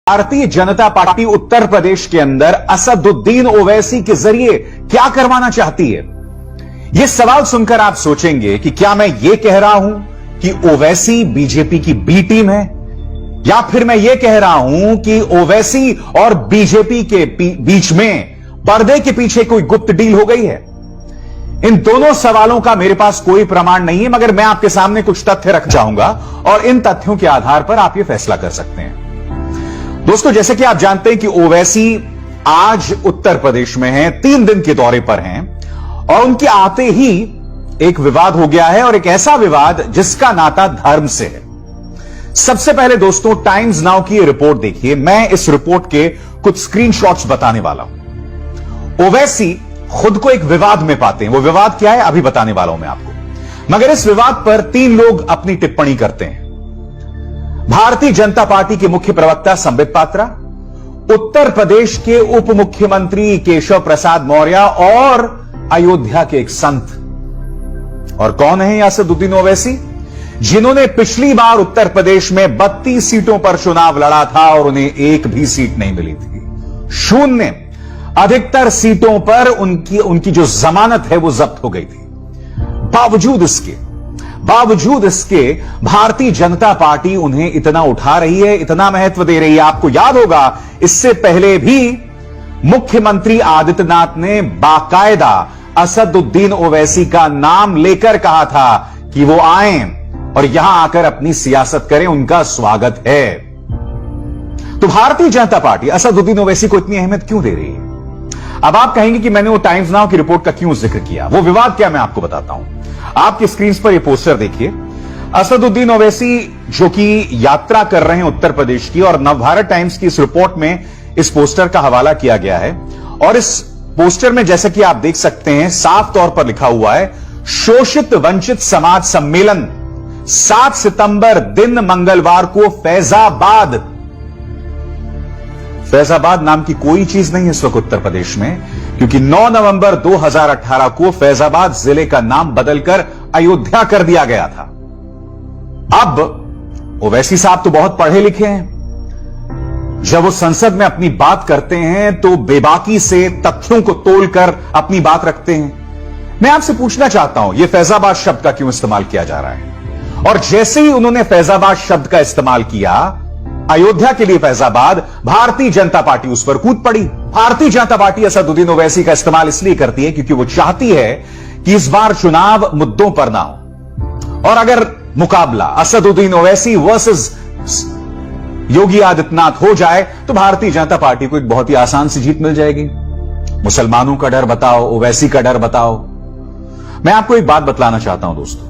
Bharatiya Janata party Uttar Pradesh के अंदर असदुद्दीन ओवैसी के जरिए क्या करवाना चाहती है? यह सवाल सुनकर आप सोचेंगे कि क्या मैं यह कह रहा हूं कि ओवैसी बीजेपी की बी टीम है, या फिर मैं यह कह रहा हूं कि ओवैसी और बीजेपी के बीच में पर्दे के पीछे कोई गुप्त डील हो गई है? इन दोनों सवालों का मेरे पास कोई प्रमाण नहीं है, मगर मैं आपके सामने कुछ तथ्य रख चाहूंगा और इन तथ्यों के आधार पर आप यह फैसला कर सकते हैं। दोस्तों, जैसे कि आप जानते हैं कि ओवैसी आज उत्तर प्रदेश में हैं, 3 दिन के दौरे पर हैं और उनके आते ही एक विवाद हो गया है, और एक ऐसा विवाद जिसका नाता धर्म से है। सबसे पहले दोस्तों, टाइम्स नाउ की रिपोर्ट देखिए। मैं इस रिपोर्ट के कुछ स्क्रीनशॉट्स बताने वाला हूं। ओवैसी खुद को एक विवाद में पाते हैं। वो विवाद क्या है अभी बताने वाला हूं मैं आपको, मगर इस विवाद पर 3 लोग अपनी टिप्पणी करते हैं। भारतीय जनता पार्टी के मुख्य प्रवक्ता संबित पात्रा, उत्तर प्रदेश के उप मुख्यमंत्री केशव प्रसाद मौर्य और अयोध्या के एक संत। और कौन है असदुद्दीन ओवैसी? जिन्होंने पिछली बार उत्तर प्रदेश में 32 सीटों पर चुनाव लड़ा था और उन्हें एक भी सीट नहीं मिली थी। 0। अधिकतर सीटों पर उनकी जो जमानत है वो जब्त हो गई थी। बावजूद इसके भारतीय जनता पार्टी उन्हें इतना उठा रही है, इतना महत्व दे रही है। आपको याद होगा, इससे पहले भी मुख्यमंत्री आदित्यनाथ ने बाकायदा असदुद्दीन ओवैसी का नाम लेकर कहा था कि वो आएं और यहां आकर अपनी सियासत करें, उनका स्वागत है। तो भारतीय जनता पार्टी असदुद्दीन ओवैसी को इतनी अहमियत क्यों दे रही है? अब आप कहेंगे कि मैंने वो टाइम्स नाउ की रिपोर्ट का क्यों जिक्र किया। वो विवाद क्या, मैं आपको बताता हूं। आपकी स्क्रीन पर ये पोस्टर देखिए। असदुद्दीन ओवैसी जो कि यात्रा कर रहे हैं उत्तर प्रदेश की, और नवभारत टाइम्स की इस रिपोर्ट में इस पोस्टर का हवाला किया गया है। और इस पोस्टर में जैसे कि आप देख सकते हैं, साफ तौर पर लिखा हुआ है, शोषित वंचित समाज सम्मेलन 7 सितंबर दिन मंगलवार को फैजाबाद नाम की कोई चीज नहीं है इस वक्त उत्तर प्रदेश में, क्योंकि 9 नवंबर 2018 को फैजाबाद जिले का नाम बदलकर अयोध्या कर दिया गया था। अब ओवैसी साहब तो बहुत पढ़े लिखे हैं। जब वो संसद में अपनी बात करते हैं तो बेबाकी से तथ्यों को तोड़कर अपनी बात रखते हैं। मैं आपसे पूछना चाहता हूं, यह फैजाबाद शब्द का क्यों इस्तेमाल किया जा रहा है? और जैसे ही उन्होंने फैजाबाद शब्द का इस्तेमाल किया, अयोध्या के लिए फैजाबाद, भारतीय जनता पार्टी उस पर कूद पड़ी। भारतीय जनता पार्टी असदुद्दीन ओवैसी का इस्तेमाल इसलिए करती है क्योंकि वो चाहती है कि इस बार चुनाव मुद्दों पर ना हो, और अगर मुकाबला असदुद्दीन ओवैसी वर्सेस योगी आदित्यनाथ हो जाए तो भारतीय जनता पार्टी को एक बहुत ही आसान सी जीत मिल जाएगी। मुसलमानों का डर बताओ, ओवैसी का डर बताओ। मैं आपको एक बात बतलाना चाहता हूं दोस्तों,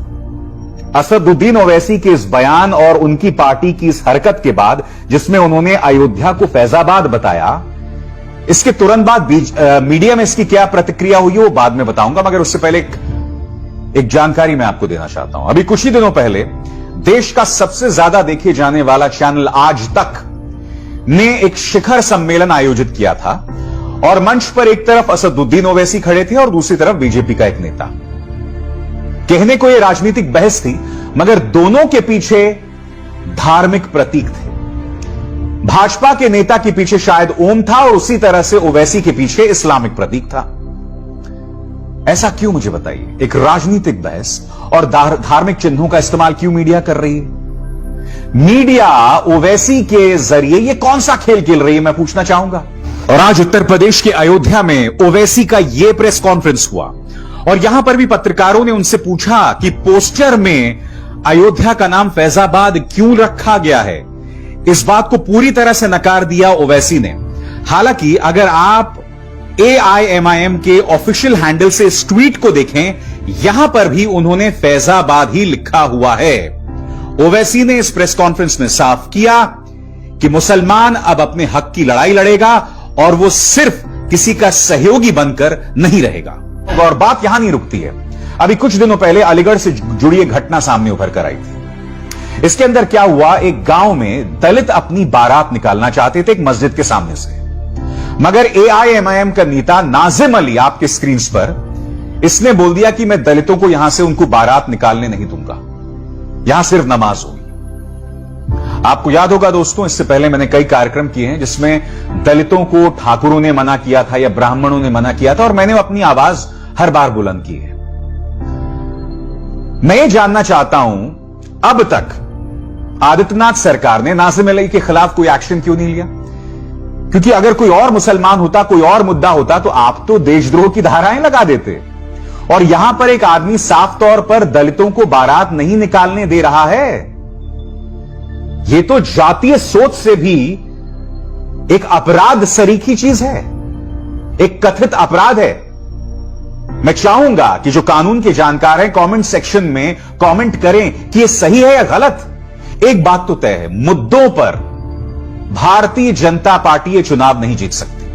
असदुद्दीन ओवैसी के इस बयान और उनकी पार्टी की इस हरकत के बाद, जिसमें उन्होंने अयोध्या को फैजाबाद बताया, इसके तुरंत बाद मीडिया में इसकी क्या प्रतिक्रिया हुई वो बाद में बताऊंगा, मगर उससे पहले एक जानकारी मैं आपको देना चाहता हूं। अभी कुछ ही दिनों पहले देश का सबसे ज्यादा देखे जाने वाला चैनल आज तक ने एक शिखर सम्मेलन आयोजित किया था, और मंच पर एक तरफ असदुद्दीन ओवैसी खड़े थे और दूसरी तरफ बीजेपी का एक नेता। कहने को यह राजनीतिक बहस थी, मगर दोनों के पीछे धार्मिक प्रतीक थे। भाजपा के नेता के पीछे शायद ओम था, और उसी तरह से ओवैसी के पीछे इस्लामिक प्रतीक था। ऐसा क्यों, मुझे बताइए? एक राजनीतिक बहस और धार्मिक चिन्हों का इस्तेमाल क्यों मीडिया कर रही है? मीडिया ओवैसी के जरिए यह कौन सा खेल खेल रही है, मैं पूछना चाहूंगा। और आज उत्तर प्रदेश के अयोध्या में ओवैसी का यह प्रेस कॉन्फ्रेंस हुआ, और यहां पर भी पत्रकारों ने उनसे पूछा कि पोस्टर में अयोध्या का नाम फैजाबाद क्यों रखा गया है। इस बात को पूरी तरह से नकार दिया ओवैसी ने। हालांकि अगर आप AIMIM के ऑफिशियल हैंडल से इस ट्वीट को देखें, यहां पर भी उन्होंने फैजाबाद ही लिखा हुआ है। ओवैसी ने इस प्रेस कॉन्फ्रेंस में साफ किया कि मुसलमान अब अपने हक की लड़ाई लड़ेगा, और वो सिर्फ किसी का सहयोगी बनकर नहीं रहेगा। और बात यहां नहीं रुकती है। अभी कुछ दिनों पहले अलीगढ़ से जुड़ी एक घटना सामने उभर कर आई थी। इसके अंदर क्या हुआ, एक गांव में दलित अपनी बारात निकालना चाहते थे एक मस्जिद के सामने से, मगर AIMIM का नेता नाजिम अली, आपके स्क्रीन पर, इसने बोल दिया कि मैं दलितों को यहां से उनको बारात निकालने नहीं दूंगा, यहां सिर्फ नमाज होगी। आपको याद होगा दोस्तों, इससे पहले मैंने कई कार्यक्रम किए हैं जिसमें दलितों को ठाकुरों ने मना किया था या ब्राह्मणों ने मना किया था, और मैंने अपनी आवाज हर बार बुलंद की है। मैं ये जानना चाहता हूं, अब तक आदित्यनाथ सरकार ने नाज़िम अलवी के खिलाफ कोई एक्शन क्यों नहीं लिया? क्योंकि अगर कोई और मुसलमान होता, कोई और मुद्दा होता, तो आप तो देशद्रोह की धाराएं लगा देते। और यहां पर एक आदमी साफ तौर पर दलितों को बारात नहीं निकालने दे रहा है। यह तो जातीय सोच से भी एक अपराध सरीखी चीज है, एक कथित अपराध है। मैं चाहूंगा कि जो कानून के जानकार हैं कमेंट सेक्शन में कमेंट करें कि यह सही है या गलत। एक बात तो तय है, मुद्दों पर भारतीय जनता पार्टी ये चुनाव नहीं जीत सकती।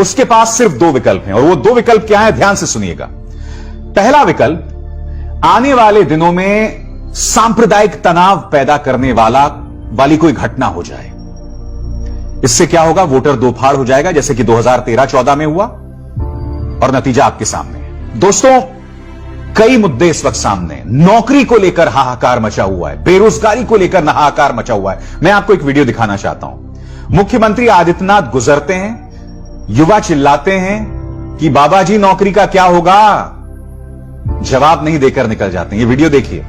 उसके पास सिर्फ दो विकल्प हैं, और वो दो विकल्प क्या है, ध्यान से सुनिएगा। पहला विकल्प, आने वाले दिनों में सांप्रदायिक तनाव पैदा करने वाली कोई घटना हो जाए। इससे क्या होगा, वोटर दो फाड़ हो जाएगा, जैसे कि 2013-14 में हुआ, और नतीजा आपके सामने है। दोस्तों, कई मुद्दे इस वक्त सामने हैं। नौकरी को लेकर हाहाकार मचा हुआ है, बेरोजगारी को लेकर हाहाकार मचा हुआ है। मैं आपको एक वीडियो दिखाना चाहता हूं। मुख्यमंत्री आदित्यनाथ गुजरते हैं, युवा चिल्लाते हैं कि बाबा जी नौकरी का क्या होगा, जवाब नहीं देकर निकल जाते हैं। ये वीडियो देखिए।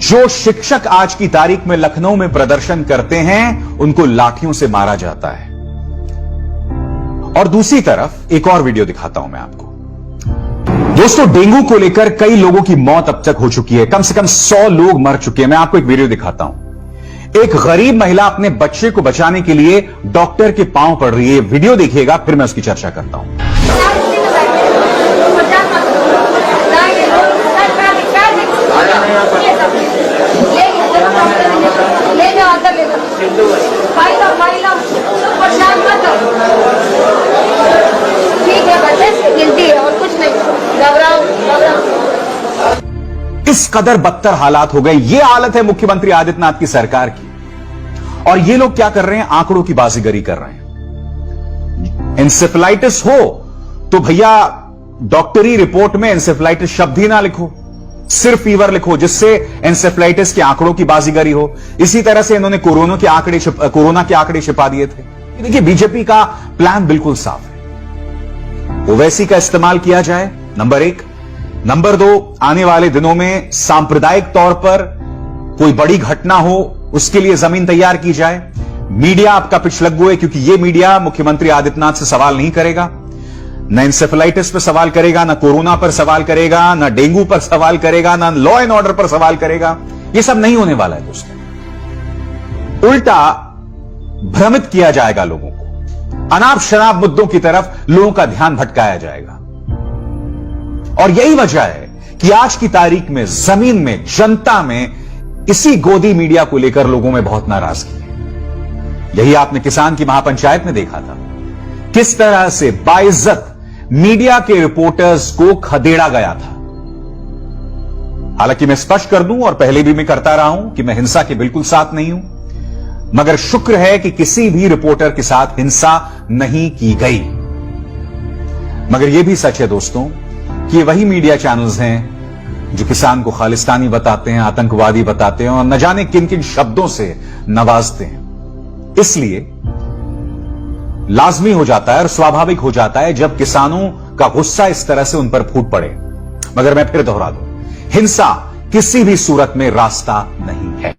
जो शिक्षक आज की तारीख में लखनऊ में प्रदर्शन करते हैं, उनको लाठियों से मारा जाता है। और दूसरी तरफ एक और वीडियो दिखाता हूं मैं आपको। दोस्तों, डेंगू को लेकर कई लोगों की मौत अब तक हो चुकी है, कम से कम 100 लोग मर चुके हैं। मैं आपको एक वीडियो दिखाता हूं। एक गरीब महिला अपने बच्चे को बचाने के लिए डॉक्टर के पांव पड़ रही है। वीडियो देखिएगा, फिर मैं उसकी चर्चा करता हूं। इस कदर बदतर हालात हो गए। ये हालत है मुख्यमंत्री आदित्यनाथ की सरकार की। और ये लोग क्या कर रहे हैं, आंकड़ों की बाजीगरी कर रहे हैं। एंसेफेलाइटिस हो तो भैया डॉक्टरी रिपोर्ट में एंसेफेलाइटिस शब्द ही ना लिखो, सिर्फ फीवर लिखो, जिससे एंसेफेलाइटिस के आंकड़ों की बाजीगरी हो। इसी तरह से इन्होंने कोरोना के आंकड़े छिपा दिए थे। देखिए, बीजेपी का प्लान बिल्कुल साफ है। ओवैसी का इस्तेमाल किया जाए, नंबर 1। नंबर 2, आने वाले दिनों में सांप्रदायिक तौर पर कोई बड़ी घटना हो, उसके लिए जमीन तैयार की जाए। मीडिया आपका पिछलग्गू है, क्योंकि यह मीडिया मुख्यमंत्री आदित्यनाथ से सवाल नहीं करेगा, न इंसेफेलाइटिस पर सवाल करेगा, न कोरोना पर सवाल करेगा, न डेंगू पर सवाल करेगा, न लॉ एंड ऑर्डर पर सवाल करेगा। यह सब नहीं होने वाला है दोस्तों। उल्टा भ्रमित किया जाएगा लोगों को, अनाप शनाप मुद्दों की तरफ लोगों का ध्यान भटकाया जाएगा। और यही वजह है कि आज की तारीख में जमीन में, जनता में इसी गोदी मीडिया को लेकर लोगों में बहुत नाराजगी है। यही आपने किसान की महापंचायत में देखा था, किस तरह से बाइज्जत मीडिया के रिपोर्टर्स को खदेड़ा गया था। हालांकि मैं स्पष्ट कर दूं, और पहले भी मैं करता रहा हूं, कि मैं हिंसा के बिल्कुल साथ नहीं हूं, मगर शुक्र है कि किसी भी रिपोर्टर के साथ हिंसा नहीं की गई। मगर यह भी सच है दोस्तों कि ये वही मीडिया चैनल्स हैं जो किसान को खालिस्तानी बताते हैं, आतंकवादी बताते हैं, और न जाने किन किन शब्दों से नवाजते हैं। इसलिए लाजमी हो जाता है और स्वाभाविक हो जाता है जब किसानों का गुस्सा इस तरह से उन पर फूट पड़े। मगर मैं फिर दोहरा दूं, हिंसा किसी भी सूरत में रास्ता नहीं है।